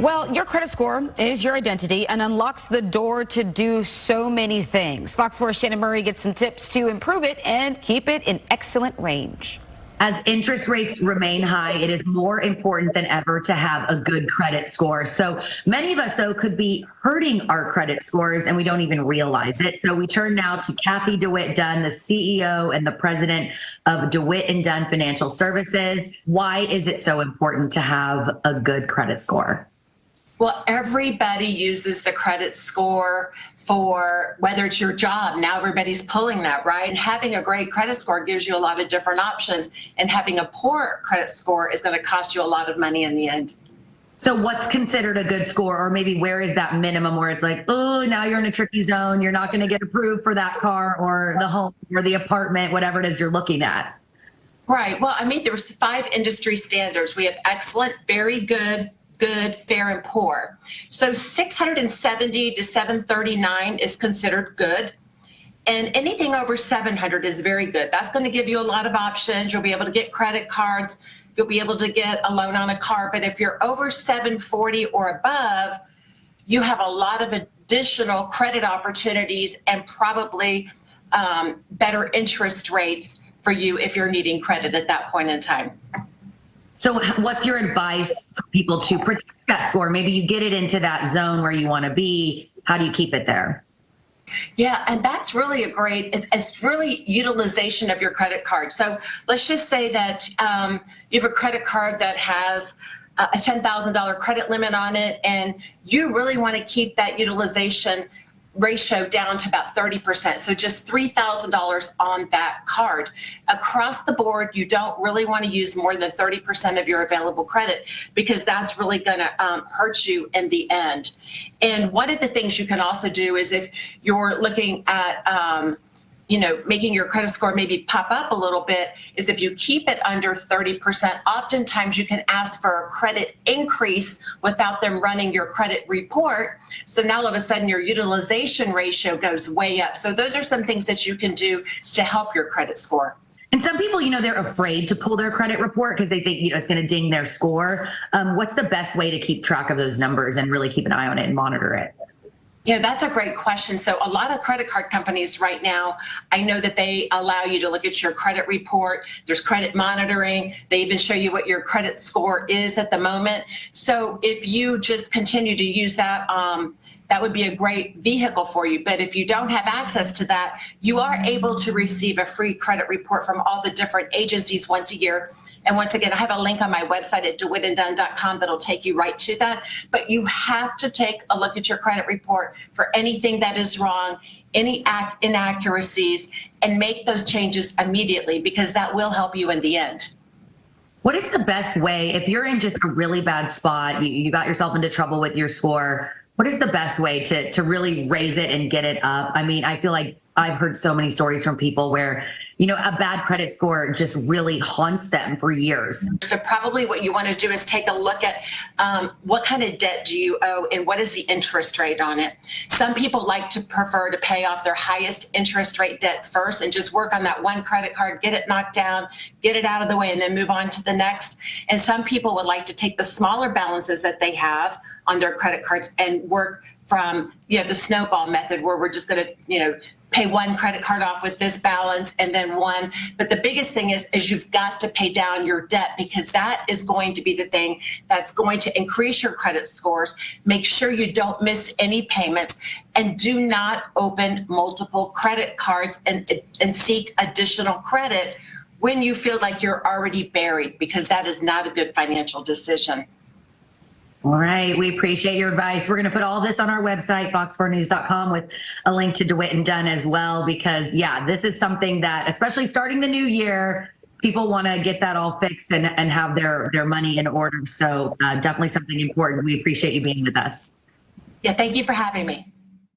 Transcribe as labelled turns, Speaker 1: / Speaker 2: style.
Speaker 1: Well, your credit score is your identity and unlocks the door to do so many things. Fox 4's Shannon Murray gets some tips to improve it and keep it in excellent range.
Speaker 2: As interest rates remain high, it is more important than ever to have a good credit score. So many of us, though, could be hurting our credit scores and we don't even realize it. So we turn now to Cathy DeWitt Dunn, the CEO and the president of DeWitt Dunn Financial Services. Why is it so important to have a good credit score?
Speaker 3: Well, everybody uses the credit score for whether it's your job. Now everybody's pulling that, right? And having a great credit score gives you a lot of different options. And having a poor credit score is going to cost you a lot of money in the end.
Speaker 2: So what's considered a good score, or maybe where is that minimum where it's like, oh, now you're in a tricky zone. You're not going to get approved for that car or the home or the apartment, whatever it is you're looking at.
Speaker 3: Right. Well, I mean, there's 5 industry standards. We have excellent, very good, fair, and poor. So 670 to 739 is considered good. And anything over 700 is very good. That's going to give you a lot of options. You'll be able to get credit cards. You'll be able to get a loan on a car. But if you're over 740 or above, you have a lot of additional credit opportunities and probably better interest rates for you if you're needing credit at that point in time.
Speaker 2: So what's your advice for people to protect that score? Maybe you get it into that zone where you want to be. How do you keep it there?
Speaker 3: Yeah, and that's really it's really utilization of your credit card. So let's just say that you have a credit card that has a $10,000 credit limit on it, and you really want to keep that utilization ratio down to about 30%. So just $3,000 on that card. Across the board, you don't really want to use more than 30% of your available credit because that's really going to hurt you in the end. And one of the things you can also do is if you're looking at making your credit score maybe pop up a little bit is if you keep it under 30%, oftentimes you can ask for a credit increase without them running your credit report. So now all of a sudden your utilization ratio goes way up. So those are some things that you can do to help your credit score.
Speaker 2: And some people, they're afraid to pull their credit report because they think, it's going to ding their score. What's the best way to keep track of those numbers and really keep an eye on it and monitor it?
Speaker 3: Yeah, that's a great question. So a lot of credit card companies right now, I know that they allow you to look at your credit report. There's credit monitoring. They even show you what your credit score is at the moment. So if you just continue to use that, that would be a great vehicle for you. But if you don't have access to that, you are able to receive a free credit report from all the different agencies once a year. And once again, I have a link on my website at DeWittandDunn.com that'll take you right to that. But you have to take a look at your credit report for anything that is wrong, any inaccuracies, and make those changes immediately because that will help you in the end.
Speaker 2: What is the best way, if you're in just a really bad spot, you got yourself into trouble with your score, what is the best way to really raise it and get it up? I mean, I feel like I've heard so many stories from people where, a bad credit score just really haunts them for years.
Speaker 3: So probably what you want to do is take a look at what kind of debt do you owe and what is the interest rate on it. Some people like to prefer to pay off their highest interest rate debt first and just work on that one credit card, get it knocked down, get it out of the way, and then move on to the next. And some people would like to take the smaller balances that they have on their credit cards and work from the snowball method where we're just going to pay one credit card off with this balance and then one. But the biggest thing is you've got to pay down your debt because that is going to be the thing that's going to increase your credit scores. Make sure you don't miss any payments and do not open multiple credit cards and seek additional credit when you feel like you're already buried because that is not a good financial decision.
Speaker 2: All right. We appreciate your advice. We're going to put all this on our website, fox4news.com, with a link to DeWitt Dunn as well, because, this is something that, especially starting the new year, people want to get that all fixed and have their money in order. So definitely something important. We appreciate you being with us.
Speaker 3: Yeah. Thank you for having me.